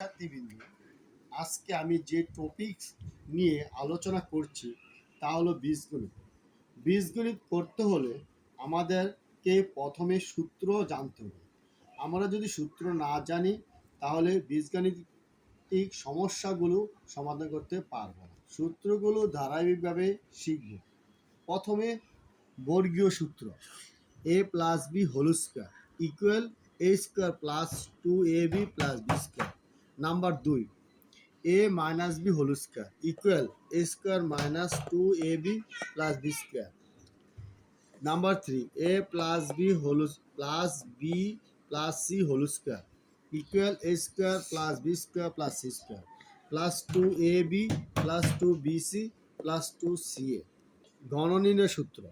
শিক্ষার্থীবৃন্দ, আজকে আমি যে টপিকস নিয়ে আলোচনা করছি তা হলো বীজগণিত। বীজগণিত করতে হলে আমাদেরকে প্রথমে সূত্র জানতে হবে। আমরা যদি সূত্র না জানি তাহলে বীজগাণিতিক সমস্যাগুলো সমাধান করতে পারবো না। সূত্রগুলো ধারাবাহিকভাবে শিখব। প্রথমে বর্গীয় সূত্র a plus B whole square equal a square plus 2ab plus B square. Number 2, a minus B whole square equal a square minus 2ab plus B square. Number 3, a plus B whole plus B plus C whole square equal a square plus B square plus C square plus 2ab plus 2bc plus 2ca। গণনির্ণয় সূত্র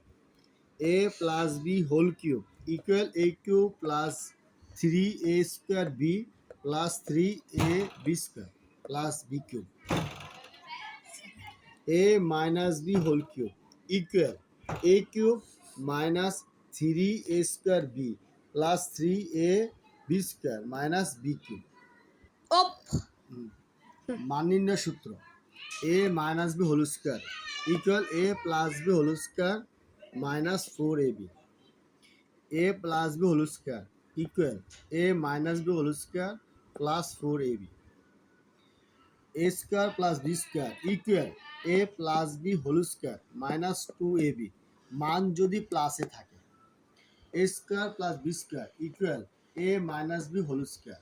a plus B whole cube equal a cube plus 3a square B plus 3ab square plus B cube. a minus B whole cube equal a cube minus 3a square B plus 3ab square minus B cube. মান নির্ণয় সূত্র a minus B whole square equal a plus B whole square minus 4ab। a plus B whole square equal a minus B whole square plus 4ab। a square plus B square equal a plus B whole square minus 2ab। মান যদি প্লাসে থাকে a square plus B square equal a minus B whole square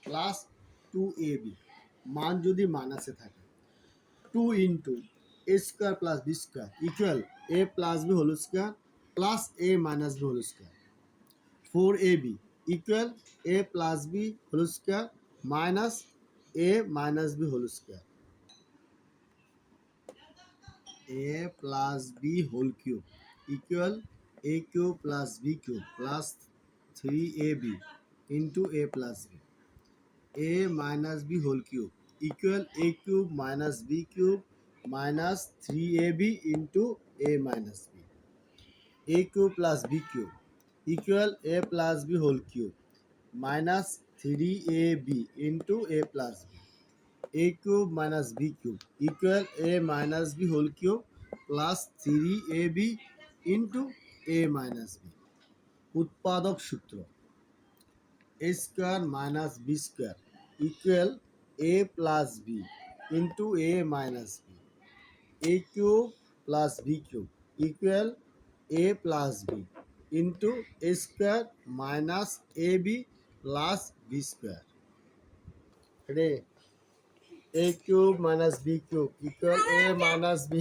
plus 2ab। মান যদি মাইনাসে থাকে 2 into a square plus B square equal a plus B whole square plus a minus B whole square. 4ab equal a plus b whole square minus a minus b whole square. a plus b whole cube equal a cube plus b cube plus 3ab into a plus b. a minus b whole cube equal a cube minus b cube minus 3ab into a minus b. a cube plus b cube equal a plus b whole cube minus 3ab into a plus b. a cube minus b cube equal a minus b whole cube plus 3ab into a minus b. উৎপাদক সূত্র a square minus b square equal a plus b into a minus b. a cube plus b cube equal a plus b into a square minus ab plus b square. a cube minus b cube equal a minus b